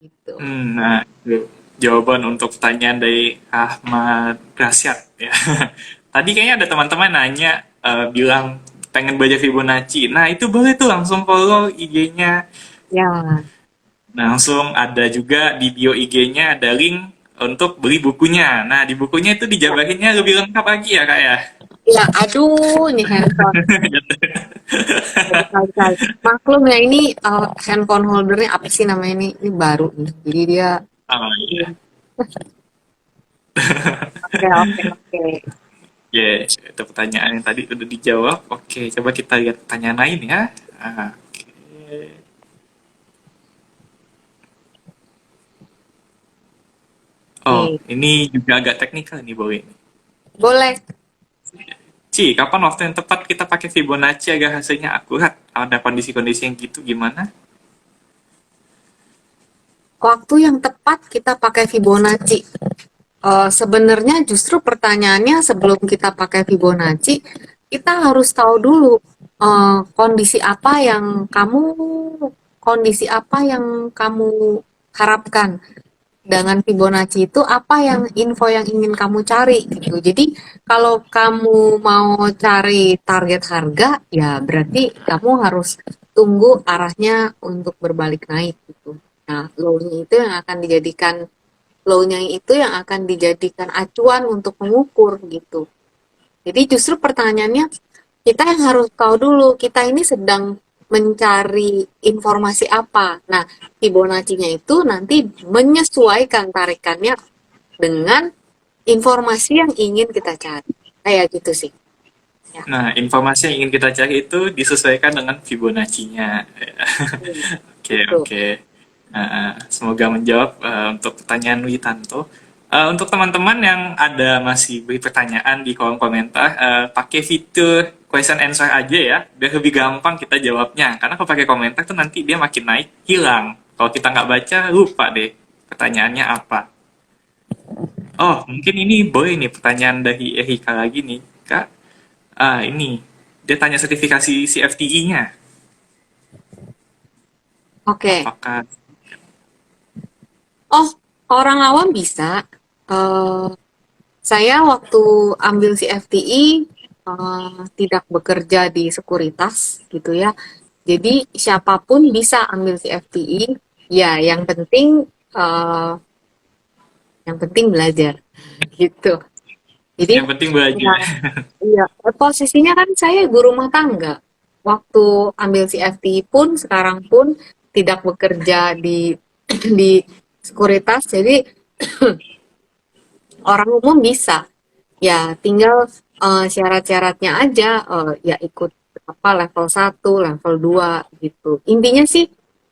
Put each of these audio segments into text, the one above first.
gitu. Nah, itu jawaban untuk pertanyaan dari Ahmad Grasyat ya. Tadi kayaknya ada teman-teman nanya bilang pengen belajar Fibonacci. Nah, itu boleh tuh langsung follow IG-nya. Ya, Nah, langsung ada juga di bio IG-nya ada link untuk beli bukunya. Nah, di bukunya itu ya, dijabarinnya lebih lengkap lagi ya, Kak ya. ya, aduh, ini handphone. Berkali-kali. Maklum ya ini handphone holdernya apa sih namanya ini? Ini baru nih. Jadi dia Oh iya. oke oke oke. Ya, itu pertanyaan yang tadi udah dijawab. Oke, coba kita lihat pertanyaan lain ya. Oke. Oh, Oke. ini juga agak teknikal nih, Bowie. Boleh. Ci, kapan waktu yang tepat kita pakai Fibonacci agar hasilnya akurat? Ada kondisi-kondisi yang gitu gimana? Waktu yang tepat kita pakai Fibonacci. Sebenarnya justru pertanyaannya sebelum kita pakai Fibonacci, kita harus tahu dulu kondisi apa yang kamu harapkan dengan Fibonacci itu apa yang info yang ingin kamu cari gitu. Jadi kalau kamu mau cari target harga, ya berarti kamu harus tunggu arahnya untuk berbalik naik gitu. Nah, low-nya itu yang akan dijadikan low-nya itu yang akan dijadikan acuan untuk mengukur gitu. Jadi justru pertanyaannya kita yang harus tahu dulu kita ini sedang mencari informasi apa. Nah, Fibonacci-nya itu nanti menyesuaikan tarikannya dengan informasi yang ingin kita cari. Kayak gitu sih. Ya. Nah, informasi yang ingin kita cari itu disesuaikan dengan Fibonacci-nya. Oke, Gitu. oke. Semoga menjawab untuk pertanyaan Witanto. Untuk teman-teman yang ada masih beri pertanyaan di kolom komentar, pakai fitur question answer aja ya, biar lebih gampang kita jawabnya. Karena kalau pakai komentar tuh nanti dia makin naik, hilang. Kalau kita nggak baca, lupa deh pertanyaannya apa. Oh, mungkin ini boleh nih pertanyaan dari Erika lagi nih, Kak. Ini dia tanya sertifikasi CFTI-nya. Oke. Apakah Oh, orang awam bisa. Eh, saya waktu ambil CFTI tidak bekerja di sekuritas gitu ya. Jadi siapapun bisa ambil CFTI. Ya, eh, yang penting belajar gitu. Jadi yang penting belajar? ya, iya, posisinya kan saya ibu rumah tangga. Waktu ambil CFTI pun sekarang pun tidak bekerja di di sekuritas. Jadi orang umum bisa. Ya, tinggal syarat-syaratnya aja, ya ikut apa level 1, level 2 gitu. Intinya sih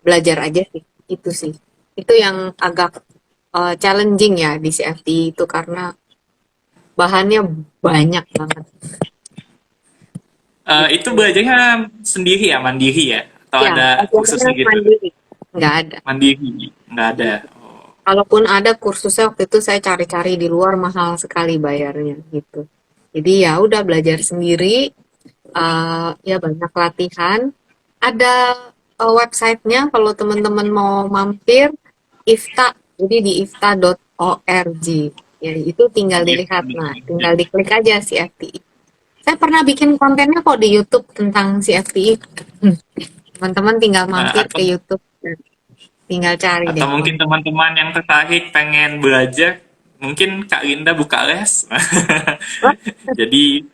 belajar aja sih, itu sih. Itu yang agak challenging ya di CFD itu karena bahannya banyak banget Itu gitu. belajarnya sendiri ya, mandiri ya? Atau Ya, ada belajarnya kursusnya gitu? mandiri, nggak ada. Mandiri, nggak ada. Oh. Kalaupun ada kursusnya waktu itu saya cari-cari di luar mahal sekali bayarnya gitu. Jadi ya udah belajar sendiri, ya banyak latihan. Ada websitenya kalau teman-teman mau mampir, IFTA. Jadi di ifta.org. Ya, itu tinggal dilihat. Nah, tinggal diklik aja CFTI. Saya pernah bikin kontennya kok di YouTube tentang CFTI. Teman-teman tinggal mampir Atau ke YouTube dan tinggal cari atau deh mungkin konten. teman-teman yang tertarik pengen belajar, mungkin Kak Linda buka les. Jadi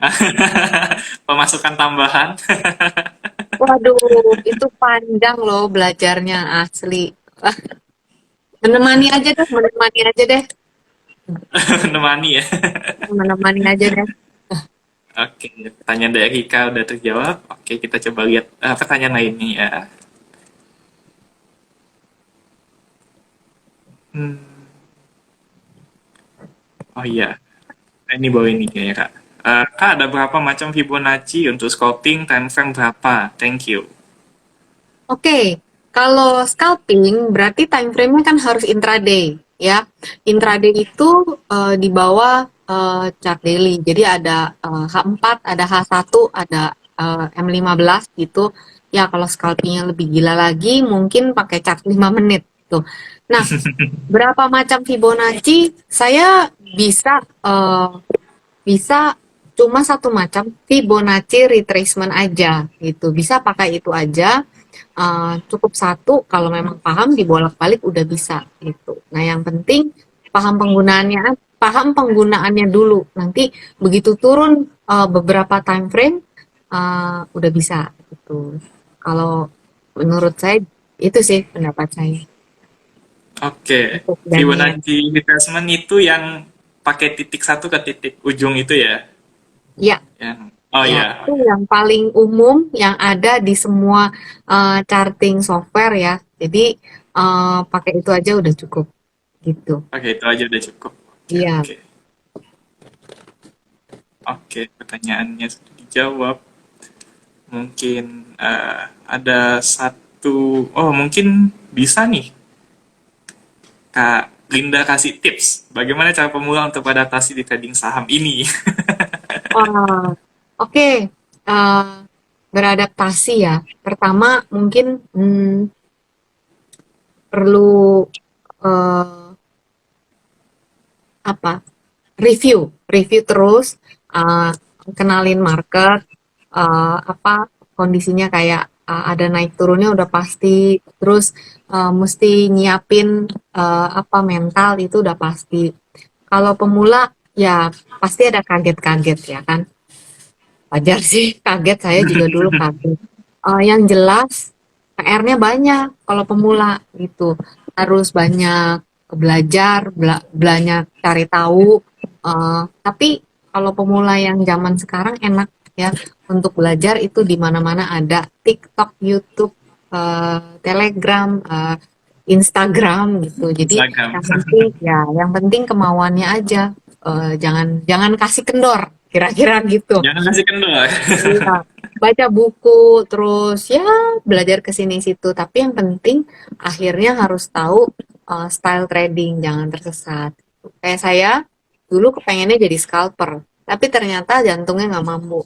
pemasukan tambahan. Waduh, itu panjang loh belajarnya asli. Ah, menemani aja deh, Menemani ya. menemani aja deh. Oke, pertanyaan dari Rika udah terjawab. Oke, kita coba lihat pertanyaan lainnya ya. Hmm, oh iya, ini bawa ini kayaknya Kak. Kak, ada berapa macam Fibonacci untuk scoping time frame berapa? Thank you. Oke, kalau scalping berarti time frame-nya kan harus intraday ya. Intraday itu di bawah chart daily. Jadi ada H4, ada H1, ada M15 gitu. Ya kalau scalpingnya lebih gila lagi mungkin pakai chart 5 menit. gitu. Nah, berapa macam Fibonacci? Saya bisa cuma satu macam Fibonacci retracement aja gitu. Bisa pakai itu aja. Cukup satu kalau memang paham dibolak-balik udah bisa gitu. Nah, yang penting paham penggunaannya dulu. Nanti begitu turun beberapa time frame udah bisa gitu. Kalau menurut saya itu sih pendapat saya Oke, untuk Daniel. Fibonacci retracement itu yang pakai titik satu ke titik ujung itu ya? Ya, Yang oh ya, ya, oh itu ya. yang paling umum yang ada di semua charting software ya. Jadi pakai itu aja udah cukup gitu. Oke, itu aja udah cukup. Oke, Iya. oke. Oke, pertanyaannya sudah dijawab. Mungkin ada satu, oh mungkin bisa nih Kak Linda kasih tips bagaimana cara pemula untuk beradaptasi di trading saham ini. Wah, oke. Eh, beradaptasi ya. Pertama mungkin perlu eh, apa? Review terus, uh, kenalin market, apa kondisinya kayak ada naik turunnya udah pasti, terus mesti nyiapin apa mental itu udah pasti. Kalau pemula ya pasti ada kaget-kaget ya kan. Wajar sih kaget, saya juga dulu kaget. Yang jelas PR-nya banyak kalau pemula gitu. Harus banyak belajar, banyak cari tahu. Tapi kalau pemula yang zaman sekarang enak ya untuk belajar itu di mana-mana ada TikTok, YouTube, Telegram, Instagram gitu. Jadi Instagram. yang penting kemauannya aja. Jangan jangan kasih kendor, kira-kira gitu. Jangan kasih kendor. Iya, baca buku, terus ya belajar ke sini situ. Tapi yang penting akhirnya harus tahu style trading, jangan tersesat. Kayak saya dulu kepengennya jadi scalper, tapi ternyata jantungnya nggak mampu,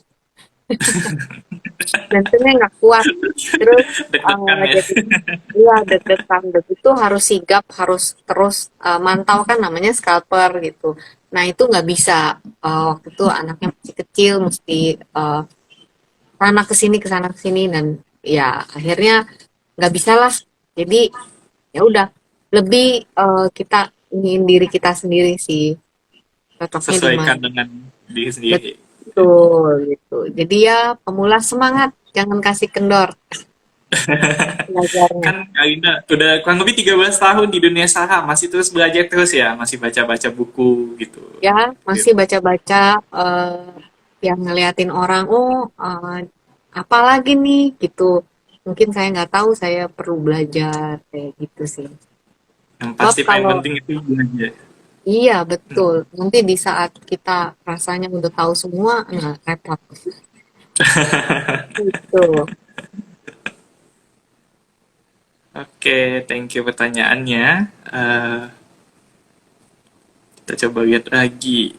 jantungnya nggak kuat. Terus Deg-degan ya. jadi iya deg-degan, itu harus sigap, harus terus mantau kan namanya scalper gitu. Nah itu nggak bisa waktu itu anaknya masih kecil, mesti sana ke sini dan ya akhirnya nggak bisa lah. Jadi ya udah lebih kita ingin diri kita sendiri sih cocoknya di Sesuaikan mana. dengan diri sendiri. Betul gitu. Jadi ya pemula semangat, jangan kasih kendor belajarnya. Kan Kak Linda udah kurang lebih 13 tahun di dunia saham, masih terus belajar terus ya, masih baca-baca buku gitu. Ya masih baca-baca yang ngeliatin orang, oh apa lagi nih gitu. Mungkin saya nggak tahu, saya perlu belajar kayak gitu sih. Yang Sebab pasti paling kalau penting itu belajar. iya, betul. Nanti di saat kita rasanya udah tahu semua, nah repot. Gitu. Oke, thank you pertanyaannya. Eh, kita coba lihat lagi.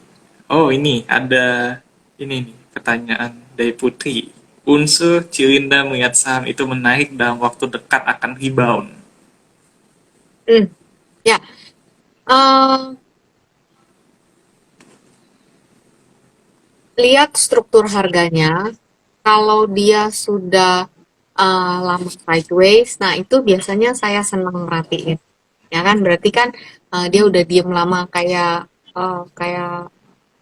Oh, ini ada ini nih pertanyaan dari Putri. Unsur Cilinda melihat saham itu menarik dalam waktu dekat akan rebound. Hmm, ya. Eh, lihat struktur harganya. Kalau dia sudah lama sideways, nah itu biasanya saya senang merhatiin. Ya kan, berarti kan dia udah diem lama kayak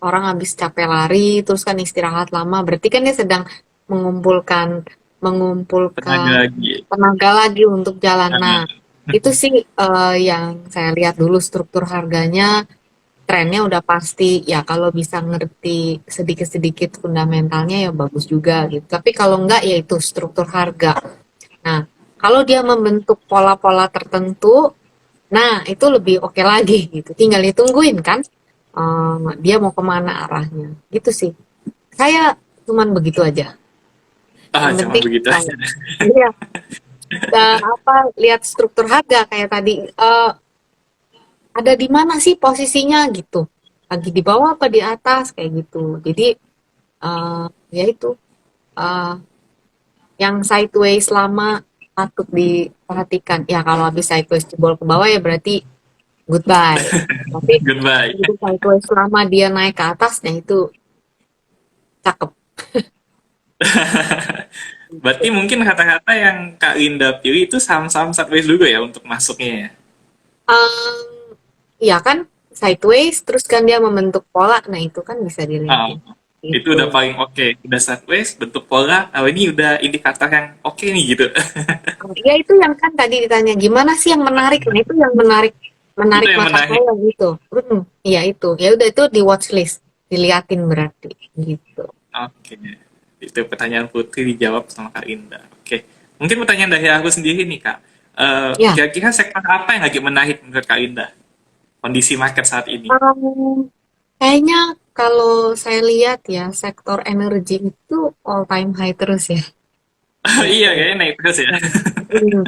orang habis capek lari, terus kan istirahat lama. Berarti kan dia sedang mengumpulkan Tenaga mengumpulkan lagi. tenaga lagi untuk jalan. Nah, Ah, itu sih yang saya lihat dulu struktur harganya, trennya udah pasti. Ya kalau bisa ngerti sedikit-sedikit fundamentalnya ya bagus juga gitu. Tapi kalau enggak ya itu struktur harga. Nah, kalau dia membentuk pola-pola tertentu, nah itu lebih oke lagi gitu. Tinggal ditungguin kan, dia mau kemana arahnya. Gitu sih. Saya cuman begitu aja. Yang cuma penting, begitu aja. iya. Lihat struktur harga kayak tadi. Ada di mana sih posisinya gitu. Lagi di bawah apa di atas kayak gitu. Jadi ya itu, eh, yang sideways lama. patut diperhatikan. Ya kalau habis sideways jebol ke bawah ya berarti goodbye. Tapi Goodbye. itu sideways selama dia naik ke atasnya itu cakep. Berarti mungkin kata-kata yang Kak Linda pilih itu saham-saham sideways juga ya untuk masuknya ya? Um, ya kan sideways terus kan dia membentuk pola. Nah, itu kan bisa Ah, dilihatin. itu Gitu. udah paling oke. Udah sideways, bentuk pola, oh ini udah indikator yang oke nih gitu. Ya itu yang kan tadi ditanya gimana sih yang menarik? Nah, itu yang menarik Itu menarik yang mata menarik. saya gitu. Iya itu. Ya udah itu di watch list, diliatin berarti gitu. Oke. Itu pertanyaan Putri dijawab sama Kak Linda. Oke. Mungkin pertanyaan dari aku sendiri nih, Kak. Ya, Kira-kira sektor apa yang lagi menarik menurut Kak Linda? Kondisi market saat ini. kayaknya kalau saya lihat ya sektor energi itu all time high terus ya. Iya, Gitu. kayaknya naik terus ya. Hmm,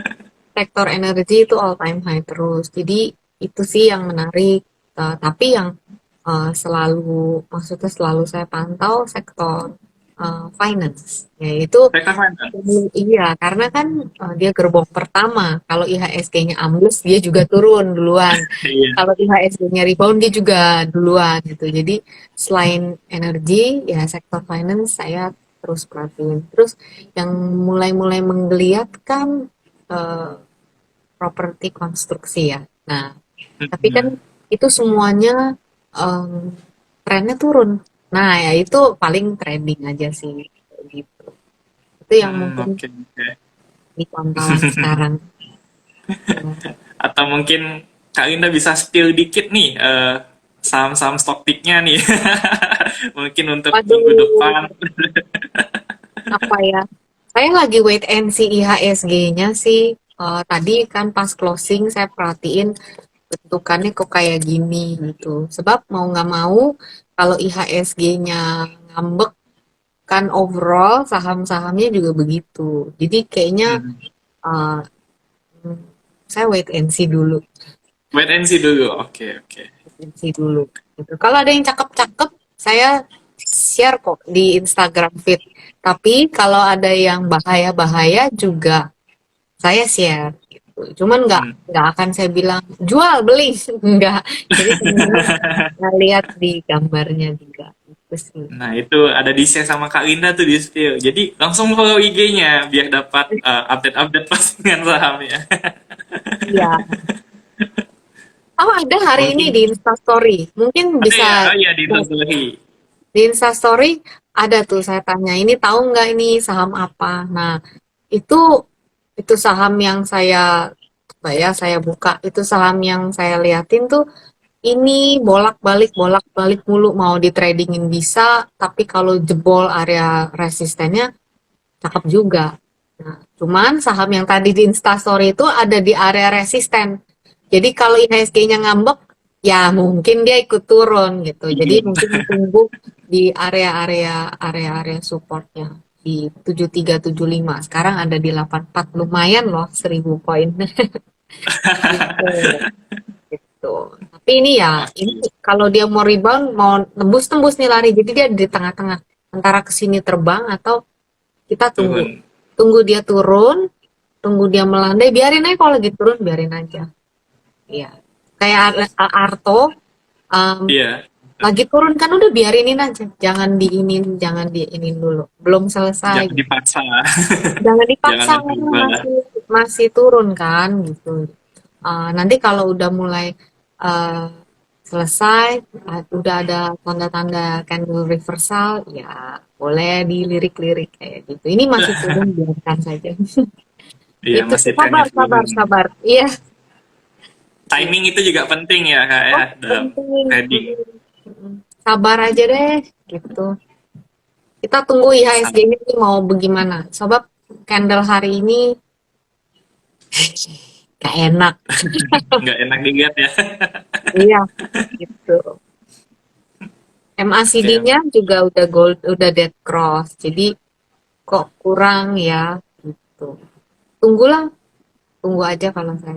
sektor energi itu all time high terus. Jadi itu sih yang menarik. Tapi yang selalu, maksudnya selalu saya pantau sektor finance, yaitu Sektor finance. iya karena kan dia gerbong pertama. Kalau IHSG-nya ambles dia juga turun duluan. Iya. Kalau IHSG-nya rebound dia juga duluan gitu. Jadi selain energi ya sektor finance saya terus perhatiin. Terus yang mulai-mulai menggeliat kan eh, properti konstruksi ya. Nah, tapi kan Mhm. itu semuanya trennya turun. Nah, ya itu paling trading aja sih gitu. Itu yang mungkin Oke, oke. di pantauan sekarang. Ya. Atau mungkin Kak Linda bisa spill dikit nih saham-saham stock picknya nih. Mungkin untuk minggu Waduh, depan. apa ya? Saya lagi wait and see IHSG-nya sih. Tadi kan pas closing saya perhatiin bentukannya kok kayak gini gitu. Sebab mau nggak mau kalau IHSG-nya ngambek kan overall saham-sahamnya juga begitu. Jadi kayaknya Hmm. uh, saya wait and see dulu, Wait and see dulu. Oke, oke. wait and see dulu. Gitu. Kalau ada yang cakep-cakep, saya share kok di Instagram feed. Tapi kalau ada yang bahaya-bahaya juga saya share. Gitu. Cuman Hmm. nggak akan saya bilang jual beli nggak. Jadi teman-teman lihat di gambarnya juga. Itu sih. Nah, itu ada di share sama Kak Linda tuh di spill. Jadi langsung follow IG-nya biar dapat update-update postingan sahamnya. Iya. Oh ada hari ini Mungkin di Instastory. Mungkin ada bisa ya, oh iya di Instastory. di Instastory ada tuh saya tanya ini tahu nggak ini saham apa. Nah itu itu saham yang saya buka itu saham yang saya liatin tuh ini bolak-balik mulu mau di tradingin bisa tapi kalau jebol area resistennya cakep juga. Nah, cuman saham yang tadi di Instastory itu ada di area resisten. Jadi kalau IHSG-nya ngambek, ya mungkin dia ikut turun gitu. Jadi Ikut. mungkin tunggu di area-area supportnya di 7375. Sekarang ada di 84. Lumayan loh 1000 poin gitu. Gitu. Tapi ini ya, ini Oke, kalau dia mau rebound, mau tembus-tembus nih lari. Jadi dia di tengah-tengah antara kesini terbang atau kita tunggu turun. tunggu dia turun, tunggu dia melandai, biarin aja kalau lagi turun, biarin aja. Iya. Kayak Arto, um, Iya, lagi turun kan udah biarinin aja. Jangan diinin dulu. Belum selesai. jangan dipaksa. Jangan Jangan dipaksa karena mencoba. masih masih turun kan gitu. Nanti kalau udah mulai uh, selesai, udah ada tanda-tanda candle reversal, ya boleh dilirik-lirik kayak gitu. Ini masih turun, biarkan saja. Iya, Itu masih sih trennya sabar, sabar, turun. sabar. Iya, Timing itu juga penting ya, Kak, ya, oh, dalam penting. trading. Sabar aja deh, gitu. Kita tunggu Sa- IHSG ini mau bagaimana. Sebab candle hari ini gak enak. Nggak enak dilihat ya. Iya, gitu. Oke, MACD-nya juga udah gold, udah dead cross. Jadi kok kurang ya, gitu. Tunggulah, tunggu aja kalau saya.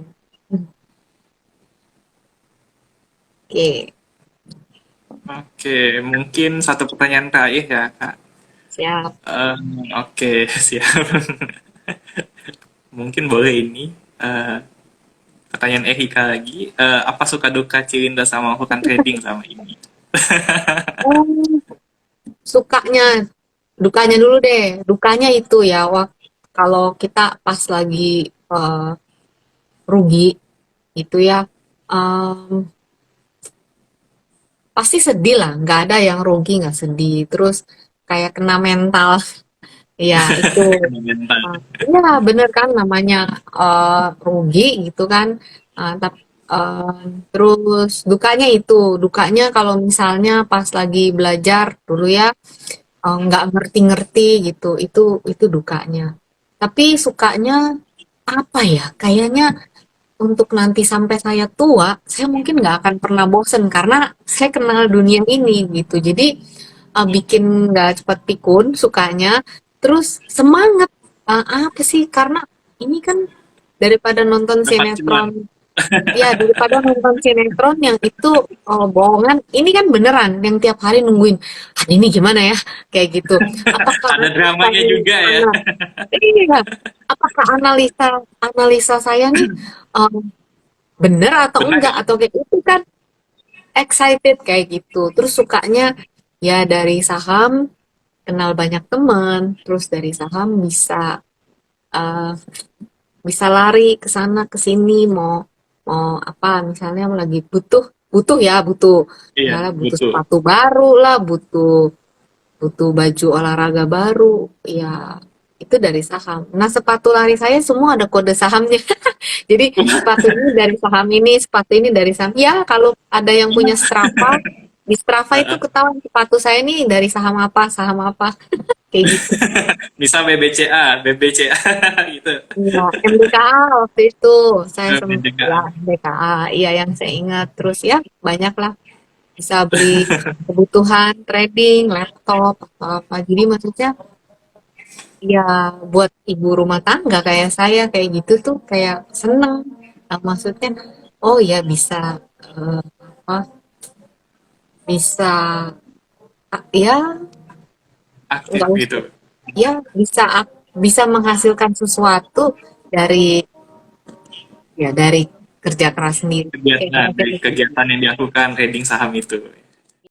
Oke, oke, mungkin satu pertanyaan terakhir ya, Kak. siap. Oke, siap. Mungkin boleh ini eh, pertanyaan Erika lagi. Apa suka duka Cilinda sama melakukan trading sama ini? Oh, sukanya, dukanya dulu deh. Dukanya itu ya, kalau kita pas lagi eh, rugi itu ya, em, pasti sedih lah. Nggak ada yang rugi nggak sedih. Terus kayak kena mental. Ya itu. Kena mental. Iya bener kan namanya rugi gitu kan. Terus dukanya kalau misalnya pas lagi belajar dulu ya nggak ngerti-ngerti gitu, itu dukanya. Tapi sukanya apa ya? Kayaknya untuk nanti sampai saya tua, saya mungkin nggak akan pernah bosen karena saya kenal dunia ini gitu. Jadi bikin nggak cepat pikun sukanya, terus semangat. Apa sih? Karena ini kan daripada nonton Dapat cuan. sinetron, ya daripada nonton sinetron yang itu bohongan, ini kan beneran yang tiap hari nungguin. "Ah, ini gimana ya?" Kayak gitu. Apakah Ada analisa dramanya nih, juga ya. iya, apakah analisa analisa saya nih eh, bener atau Benar enggak ya? atau kayak itu kan excited kayak gitu. Terus sukanya ya dari saham kenal banyak teman, terus dari saham eh, bisa lari ke sana ke sini mau mau apa misalnya lagi butuh butuh ya butuh Iya, misalnya butuh betul. sepatu baru lah butuh butuh baju olahraga baru ya itu dari saham. Nah sepatu lari saya semua ada kode sahamnya. Jadi sepatu ini dari saham ini, sepatu ini dari saham. Ya kalau ada yang punya Strava, di Strava itu ketahuan sepatu saya ini dari saham apa, kayak gitu. Misal BBCA, BBCA gitu. Iya, MBKA waktu itu saya sempat ya BBCA. MBKA, iya yang saya ingat. Terus ya banyak lah bisa beli kebutuhan trading, laptop atau apa. Jadi maksudnya ya buat ibu rumah tangga kayak saya kayak gitu tuh kayak seneng. Nah, maksudnya oh ya bisa apa bisa ya Aktif nggak usah gitu. ya bisa menghasilkan sesuatu dari ya dari kerja keras sendiri kayak Kegiatan gitu dari kegiatan yang dilakukan trading saham itu.